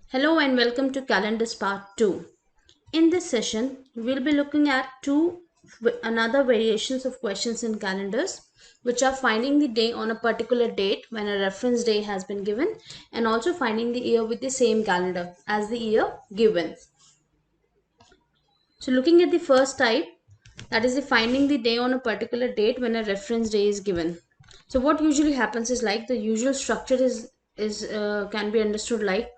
Hello and welcome to Calendars Part 2. In this session, we'll be looking at another variations of questions in calendars, which are finding the day on a particular date when a reference day has been given, and also finding the year with the same calendar as the year given. So looking at the first type, that is the finding the day on a particular date when a reference day is given. So what usually happens is like the usual structure is can be understood like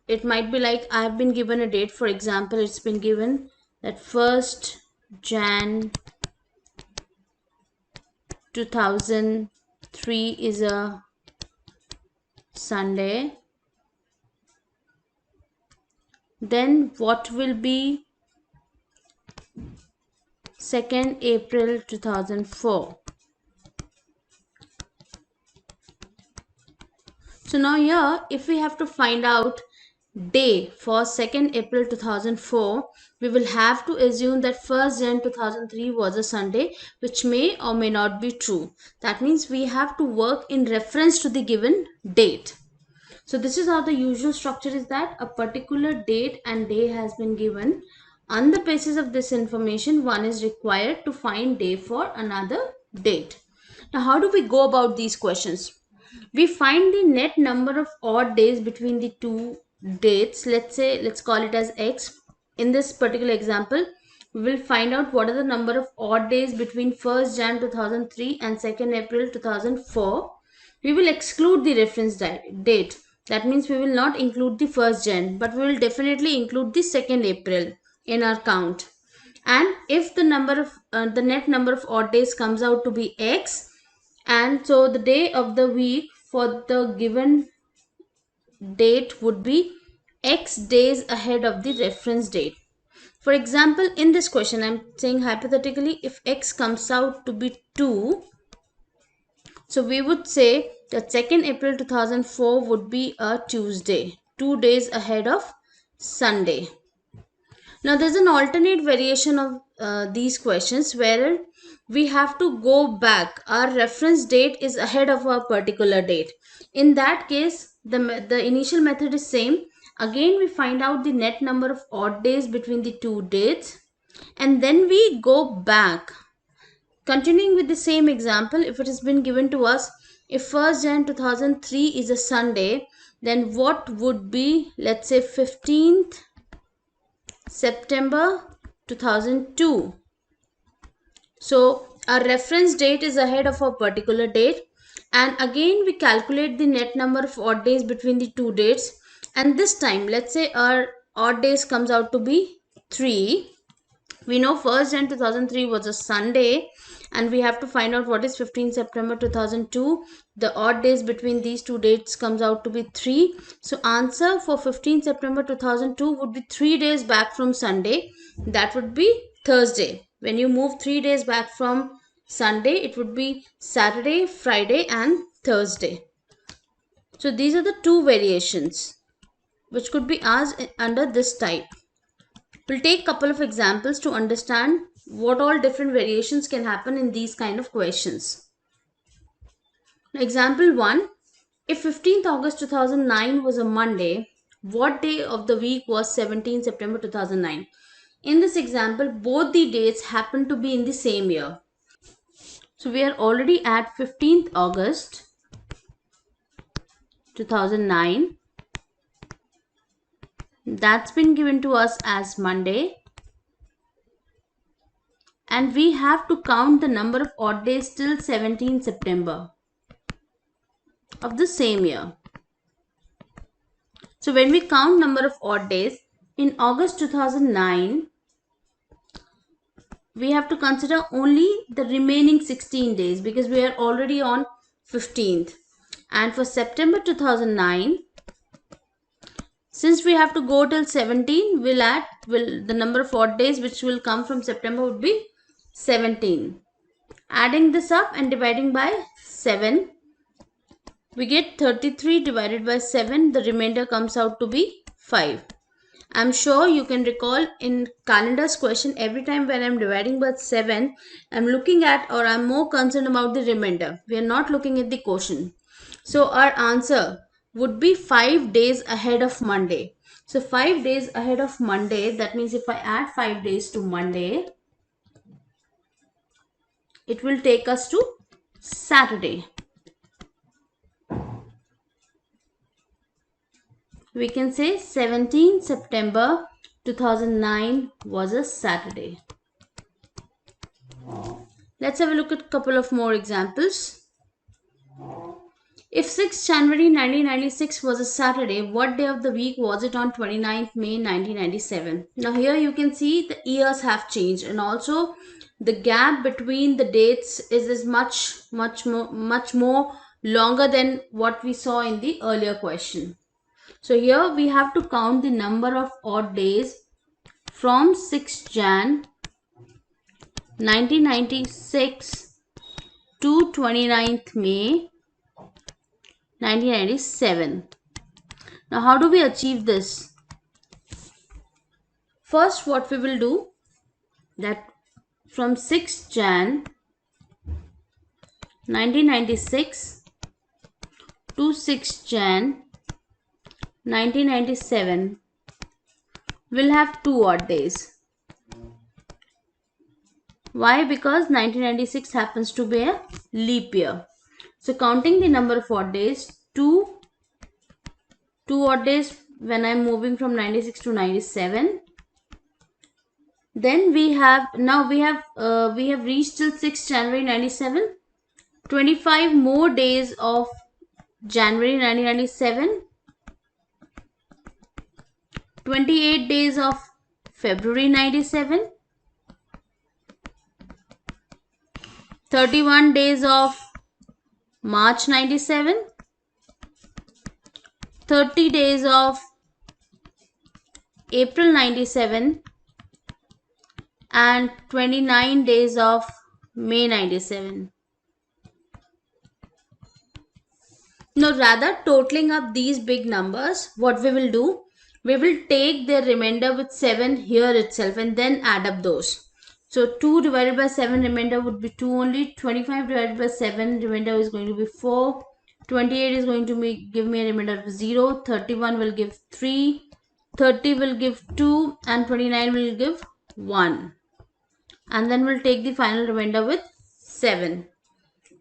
it might be like I've been given a date. For example, it's been given that 1st Jan 2003 is a Sunday. Then what will be 2nd April 2004. So now here, if we have to find out day for 2nd April 2004, we will have to assume that 1st Jan 2003 was a Sunday, which may or may not be true. That means we have to work in reference to the given date. So this is how the usual structure is, that a particular date and day has been given. On the basis of this information, one is required to find day for another date. Now, how do we go about these questions? We find the net number of odd days between the two dates. Let's call it as x. In this particular example, we will find out what are the number of odd days between 1st Jan 2003 and 2nd April 2004. We will exclude the reference date. That means we will not include the 1st Jan, but we will definitely include the 2nd April in our count. And if the net number of odd days comes out to be x, and so the day of the week for the given date would be x days ahead of the reference date. For example, in this question, I'm saying hypothetically, if x comes out to be 2, so we would say that 2nd April 2004 would be a Tuesday, 2 days ahead of Sunday. Now there's an alternate variation of these questions where we have to go back. Our reference date is ahead of a particular date. In that case, the initial method is same. Again, we find out the net number of odd days between the two dates, and then we go back. Continuing with the same example, if it has been given to us, if 1st Jan 2003 is a Sunday, then what would be, let's say, 15th September 2002. So our reference date is ahead of a particular date, and again we calculate the net number of odd days between the two dates, and this time let's say our odd days comes out to be 3. We know 1st Jan 2003 was a Sunday, and we have to find out what is 15 September 2002. The odd days between these two dates comes out to be 3. So answer for 15 September 2002 would be 3 days back from Sunday. That would be Thursday. When you move 3 days back from Sunday, it would be Saturday, Friday and Thursday. So these are the two variations which could be asked under this type. We'll take a couple of examples to understand what all different variations can happen in these kind of questions. Now, example 1. If 15th August 2009 was a Monday, what day of the week was 17 September 2009? In this example, both the dates happen to be in the same year. So we are already at 15th August 2009. That's been given to us as Monday, and we have to count the number of odd days till 17 September of the same year. So when we count number of odd days in August 2009, we have to consider only the remaining 16 days because we are already on 15th. And for September 2009, since we have to go till 17, the number of odd days which will come from September would be 17. Adding this up and dividing by 7, we get 33 divided by 7. The remainder comes out to be 5. I'm sure you can recall in calendar's question, every time when I'm dividing by 7, I'm looking at, or I'm more concerned about the remainder. We are not looking at the quotient. So our answer would be 5 days ahead of Monday. So 5 days ahead of Monday, that means if I add 5 days to Monday, it will take us to Saturday. We can say 17 September 2009 was a Saturday. Let's have a look at a couple of more examples. If 6th January 1996 was a Saturday, what day of the week was it on 29th May 1997? Now here you can see the years have changed, and also the gap between the dates is much more longer than what we saw in the earlier question. So here we have to count the number of odd days from 6th Jan 1996 to 29th May 1997. Now how do we achieve this? First, what we will do, that from 6th Jan 1996 to 6th Jan 1997, we'll have 2 odd days. Why? Because 1996 happens to be a leap year. So counting the number of odd days, two odd days when I'm moving from 96 to 97. Then we have reached till 6th January 97. 25 more days of January 1997. 28 days of February 97. 31 days of March 97. 30 days of April 97 and 29 days of May 97. Now rather totaling up these big numbers, what we will do, we will take their remainder with 7 here itself and then add up those. So 2 divided by 7 remainder would be 2 only. 25 divided by 7 remainder is going to be 4. 28 is going to give me a remainder of 0. 31 will give 3. 30 will give 2 and 29 will give 1. And then we'll take the final remainder with 7.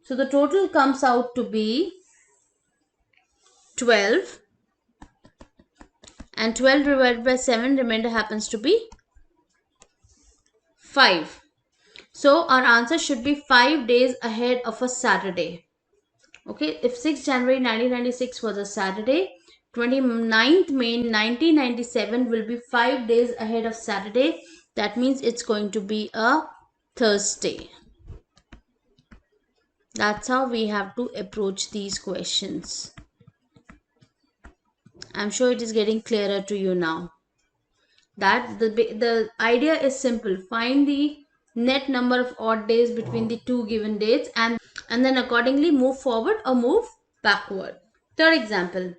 So the total comes out to be 12. And 12 divided by 7 remainder happens to be 5. So our answer should be 5 days ahead of a Saturday. Okay, if 6th January 1996 was a Saturday, 29th May 1997 will be 5 days ahead of Saturday. That means it's going to be a Thursday. That's how we have to approach these questions. I'm sure it is getting clearer to you now. That the idea is simple. Find the net number of odd days between the two given dates and then accordingly move forward or move backward. Third example.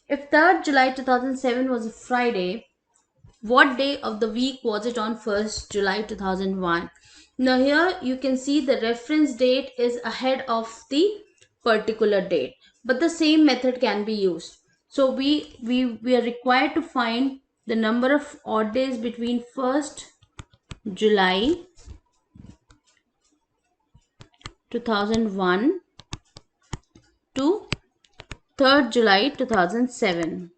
If 3rd July 2007 was a Friday, what day of the week was it on 1st July 2001? Now here you can see the reference date is ahead of the particular date, but the same method can be used. So we are required to find the number of odd days between 1st July 2001 to 3rd July 2007.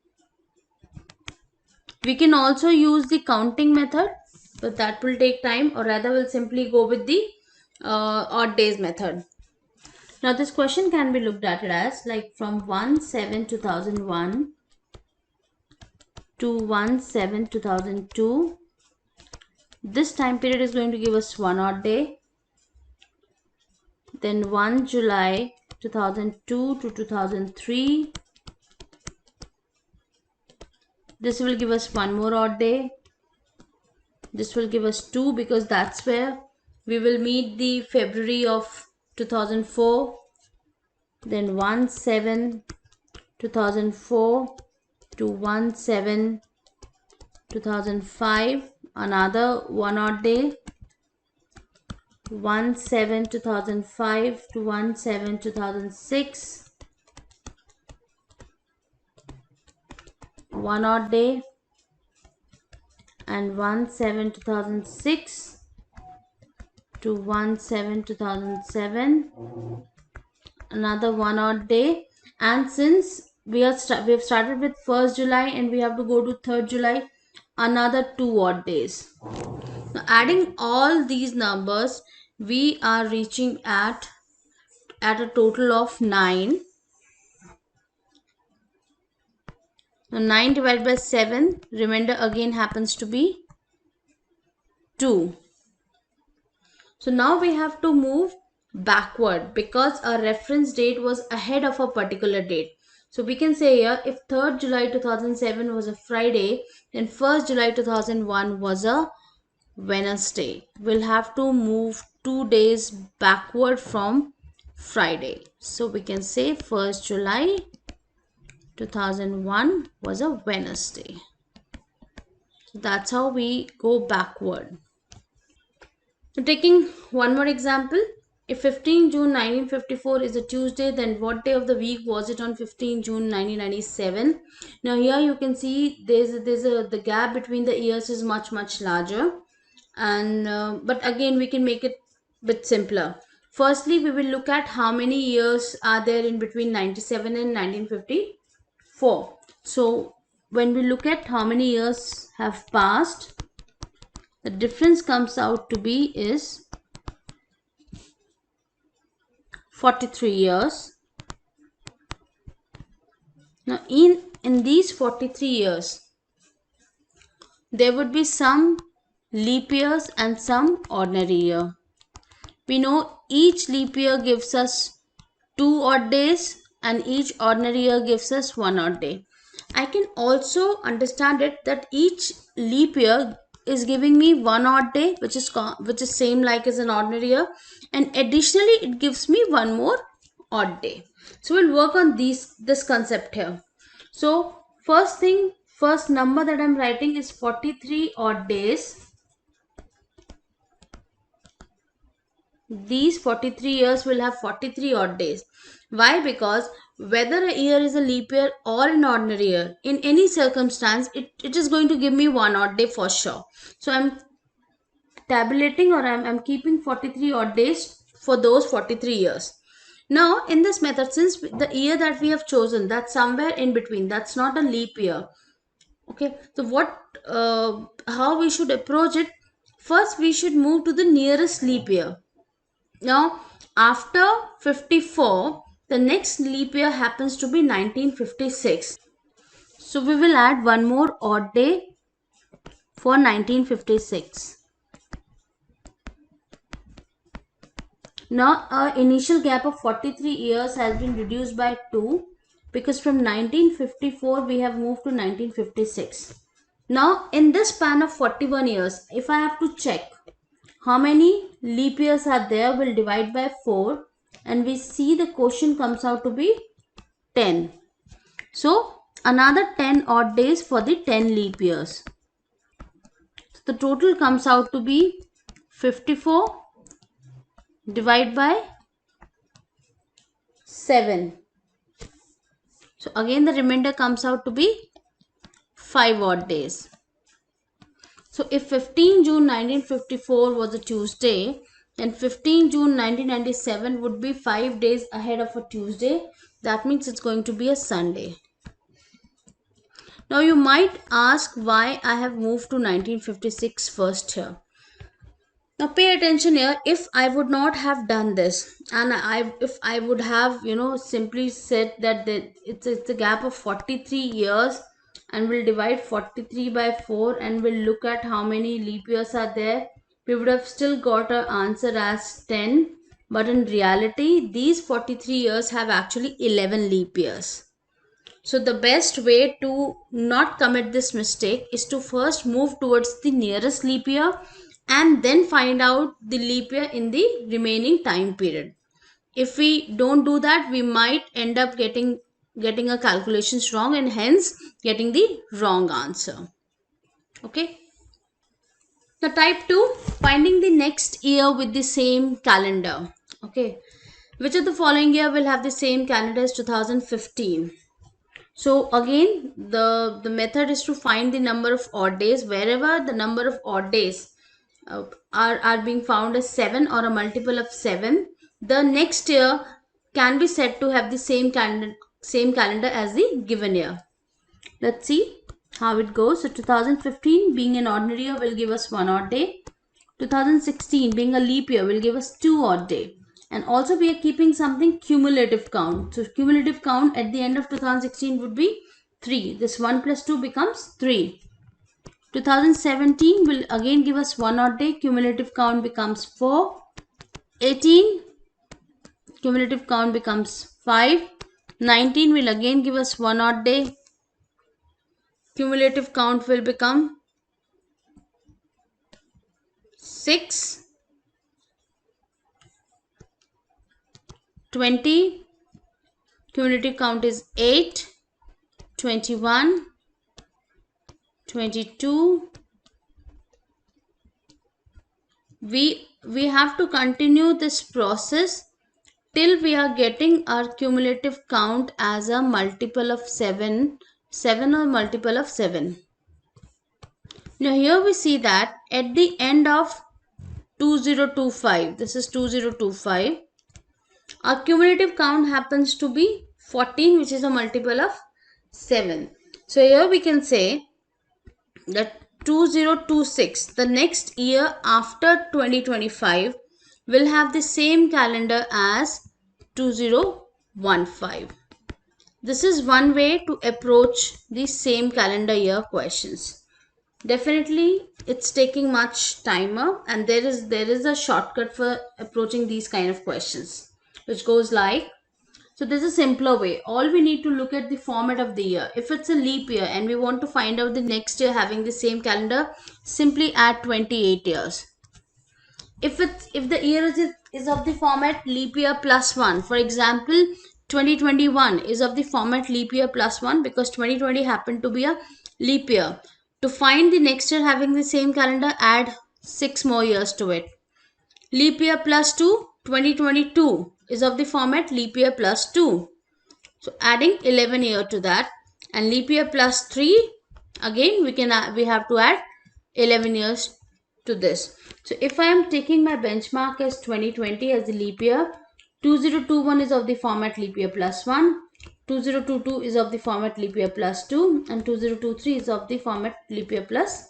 We can also use the counting method, but that will take time, or rather we'll simply go with the odd days method. Now this question can be looked at it as like from 1/7/2001 to 1/7/2002. This time period is going to give us 1 odd day. Then 1 July 2002 to 2003. This will give us 1 more odd day. This will give us 2 because that's where we will meet the February of 2004. Then 1/7/2004 to 1/7/2005. Another 1 odd day. 1/7/2005 to 1/7/2006. 1 odd day, and 1/7/2006 to 1/7/2007, another 1 odd day. And since we have started with 1st July and we have to go to 3rd July, another 2 odd days. Now adding all these numbers, we are reaching at a total of 9. Now 9 divided by 7, remainder again happens to be 2. So now we have to move backward because our reference date was ahead of a particular date. So we can say here, if 3rd July 2007 was a Friday, then 1st July 2001 was a Wednesday. We'll have to move 2 days backward from Friday. So we can say 1st July 2001 was a Wednesday. So that's how we go backward. So taking one more example, if 15 June 1954 is a Tuesday, then what day of the week was it on 15 June 1997? Now here you can see the gap between the years is much larger, and but again we can make it a bit simpler. Firstly, we will look at how many years are there in between 97 and 1954. So when we look at how many years have passed, the difference comes out to be is 43 years. Now in these 43 years, there would be some leap years and some ordinary year. We know each leap year gives us 2 odd days and each ordinary year gives us 1 odd day. I can also understand it that each leap year is giving me 1 odd day, which is same like as an ordinary year, and additionally it gives me 1 more odd day. So we'll work on this concept here. So first number that I'm writing is 43 odd days. These 43 years will have 43 odd days. Why? Because whether a year is a leap year or an ordinary year, in any circumstance, it is going to give me 1 odd day for sure. So I'm tabulating, or I'm keeping 43 odd days for those 43 years. Now in this method, since the year that we have chosen, that's somewhere in between, that's not a leap year. Okay, so how we should approach it? First, we should move to the nearest leap year. Now, after 54, the next leap year happens to be 1956. So, we will add 1 more odd day for 1956. Now, our initial gap of 43 years has been reduced by 2 because from 1954 we have moved to 1956. Now, in this span of 41 years, if I have to check how many leap years are there, we'll divide by 4 and we see the quotient comes out to be 10. So another 10 odd days for the 10 leap years. So the total comes out to be 54 divided by 7. So again the remainder comes out to be 5 odd days. So if 15 June 1954 was a Tuesday, then 15 June 1997 would be 5 days ahead of a Tuesday. That means it's going to be a Sunday. Now you might ask why I have moved to 1956 first here. Now pay attention here. If I would not have done this, and if I would have simply said that it's a gap of 43 years, and we'll divide 43 by 4 and we'll look at how many leap years are there, we would have still got our answer as 10. But in reality, these 43 years have actually 11 leap years. So the best way to not commit this mistake is to first move towards the nearest leap year and then find out the leap year in the remaining time period. If we don't do that, we might end up getting a calculations wrong and hence getting the wrong answer. Okay. Now type 2, finding the next year with the same calendar. Okay. Which of the following year will have the same calendar as 2015? So again, the method is to find the number of odd days. Wherever the number of odd days are being found as 7 or a multiple of 7, the next year can be said to have the same calendar as the given year. Let's see how it goes. So 2015 being an ordinary year will give us 1 odd day. 2016 being a leap year will give us 2 odd day. And also we are keeping something cumulative count. So cumulative count at the end of 2016 would be 3. This 1 plus 2 becomes 3. 2017 will again give us 1 odd day. Cumulative count becomes 4. 18 cumulative count becomes 5. 19 will again give us 1 odd day. Cumulative count will become 6. 20 cumulative count is 8. 21, 22. We have to continue this process till we are getting our cumulative count as a multiple of 7 or multiple of 7. Now here we see that at the end of 2025, this is 2025, our cumulative count happens to be 14, which is a multiple of 7. So here we can say that 2026, the next year after 2025, will have the same calendar as 2015. This is one way to approach the same calendar year questions. Definitely it's taking much timer, and there is a shortcut for approaching these kind of questions, which goes like, so there's a simpler way. All we need to look at the format of the year. If it's a leap year and we want to find out the next year having the same calendar, simply add 28 years. If the year is of the format leap year plus 1, for example 2021 is of the format leap year plus 1 because 2020 happened to be a leap year. To find the next year having the same calendar, add 6 more years to it. Leap year plus 2, 2022 is of the format leap year plus 2. So adding 11 year to that, and leap year plus 3, again we have to add 11 years to this. So if I am taking my benchmark as 2020 as the leap year, 2021 is of the format leap year plus 1, 2022 is of the format leap year plus 2, and 2023 is of the format leap year plus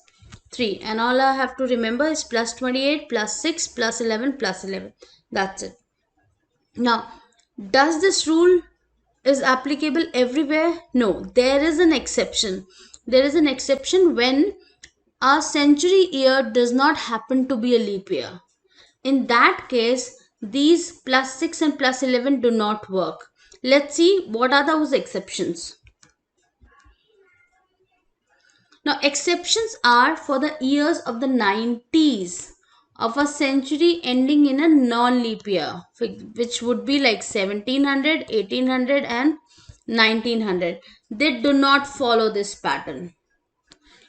3. And all I have to remember is plus 28 plus 6 plus 11 plus 11. That's it. Now, does this rule is applicable everywhere? No, there is an exception. There is an exception when a century year does not happen to be a leap year. In that case, these plus 6 and plus 11 do not work. Let's see what are those exceptions. Now, exceptions are for the years of the 90s of a century ending in a non-leap year, which would be like 1700, 1800 and 1900. They do not follow this pattern.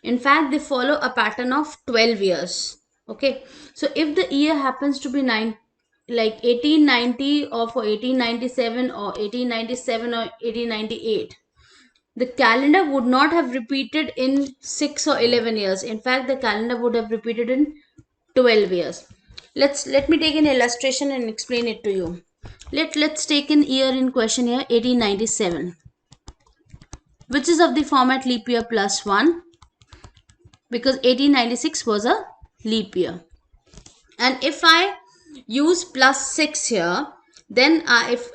In fact, they follow a pattern of 12 years. Okay, so if the year happens to be like 1890 or for 1897 or 1897 or 1898, the calendar would not have repeated in 6 or 11 years. In fact, the calendar would have repeated in 12 years. Let me take an illustration and explain it to you. Let's take an year in question here, 1897, which is of the format leap year plus 1 because 1896 was a leap year. And if I use plus 6 here, then if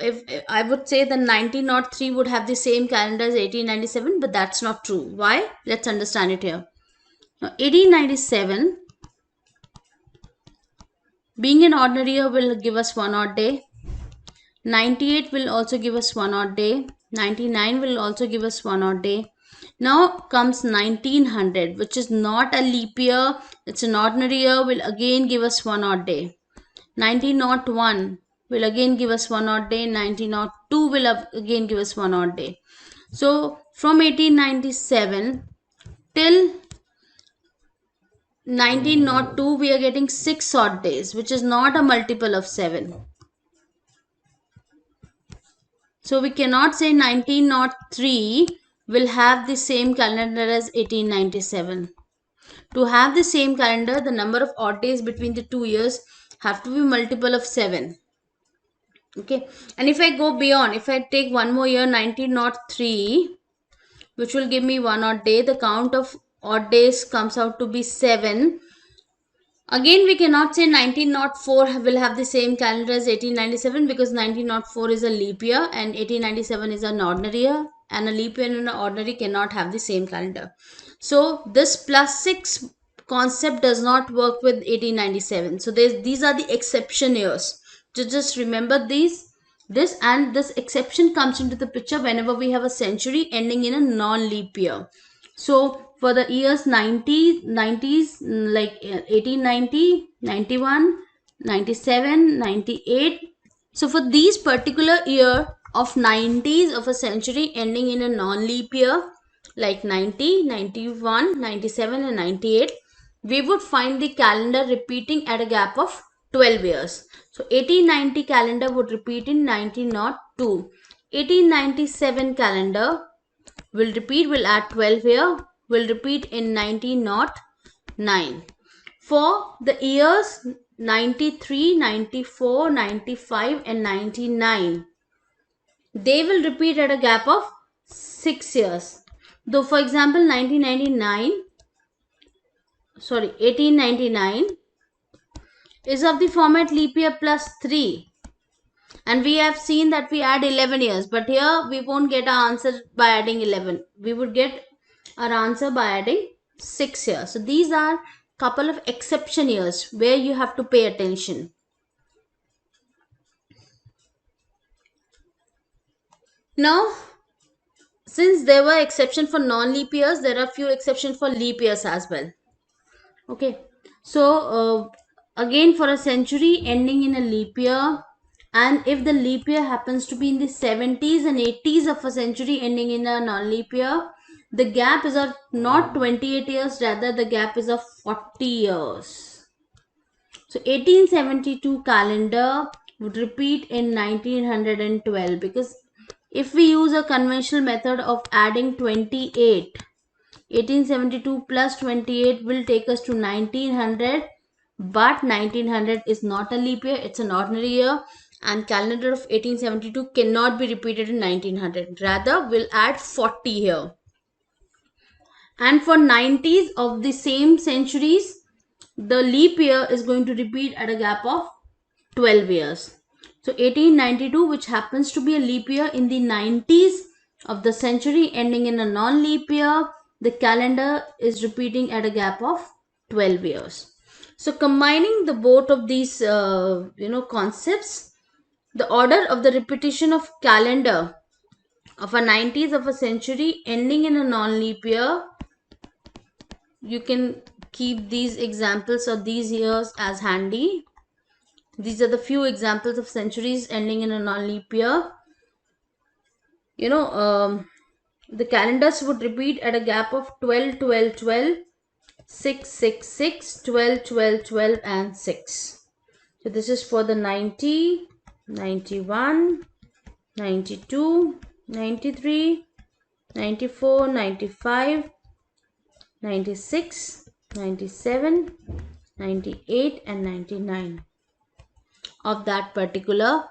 I would say the 1903 would have the same calendar as 1897, but that's not true. Why? Let's understand it here. Now, 1897 being an ordinary year will give us 1 odd day. 98 will also give us 1 odd day. 99 will also give us 1 odd day. Now comes 1900, which is not a leap year. It's an ordinary year, will again give us 1 odd day. 1901 will again give us 1 odd day. 1902 will again give us 1 odd day. So from 1897 till 1902 we are getting 6 odd days, which is not a multiple of 7. So we cannot say 1903 will have the same calendar as 1897. To have the same calendar, the number of odd days between the 2 years have to be multiple of 7. Okay, and if I go beyond, if I take one more year, 1903, which will give me one odd day, the count of odd days comes out to be 7. Again, we cannot say 1904 will have the same calendar as 1897, because 1904 is a leap year and 1897 is an ordinary year, and a leap year and an ordinary cannot have the same calendar. So this plus 6 concept does not work with 1897. So these are the exception years. Just remember this, and this exception comes into the picture whenever we have a century ending in a non-leap year. So for the years 90s, like 1890, 91, 97, 98. So for these particular year of 90s of a century ending in a non-leap year, like 90, 91, 97 and 98, we would find the calendar repeating at a gap of 12 years. So 1890 calendar would repeat in 1902. 1897 calendar will add 12 here, will repeat in 1909. For the years 93, 94, 95 and 99, they will repeat at a gap of 6 years. Though for example 1899 is of the format leap year plus 3. And we have seen that we add 11 years, but here we won't get our answer by adding 11. We would get our answer by adding 6 years. So these are couple of exception years where you have to pay attention. Now, since there were exception for non-leap years, there are few exceptions for leap years as well. Okay, so again, for a century ending in a leap year, and if the leap year happens to be in the 70s and 80s of a century ending in a non-leap year, the gap is of not 28 years, rather the gap is of 40 years. So 1872 calendar would repeat in 1912, because if we use a conventional method of adding 28, 1872 plus 28 will take us to 1900, but 1900 is not a leap year, it's an ordinary year, and calendar of 1872 cannot be repeated in 1900. Rather, we'll add 40 here. And for 90s of the same centuries, the leap year is going to repeat at a gap of 12 years. So 1892, which happens to be a leap year in the 90s of the century ending in a non-leap year, the calendar is repeating at a gap of 12 years. So combining the both of these concepts, the order of the repetition of calendar of a 90s of a century ending in a non-leap year, you can keep these examples of these years as handy. These are the few examples of centuries ending in a non-leap year. The calendars would repeat at a gap of 12, 12, 12, 6, 6, 6, 12, 12, 12 and 6. So this is for the 90, 91, 92, 93, 94, 95, 96, 97, 98 and 99 of that particular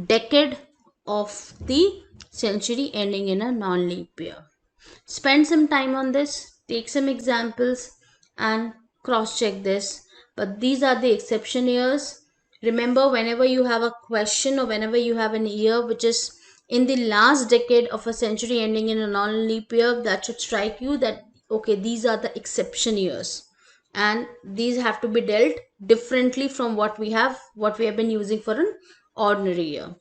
decade of the century ending in a non-leap year. Spend some time on this, take some examples and cross-check this. But these are the exception years. Remember, whenever you have a question or whenever you have an year which is in the last decade of a century ending in a non-leap year, that should strike you that, okay, these are the exception years. And these have to be dealt differently from what we have been using for an ordinary year.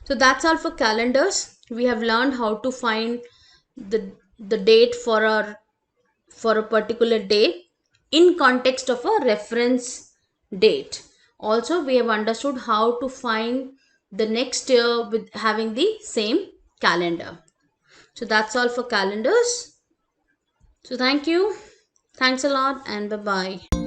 So that's all for calendars. We have learned how to find the date for a particular day in context of a reference date. Also, we have understood how to find the next year with having the same calendar. So that's all for calendars. So thank you. Thanks a lot and bye-bye.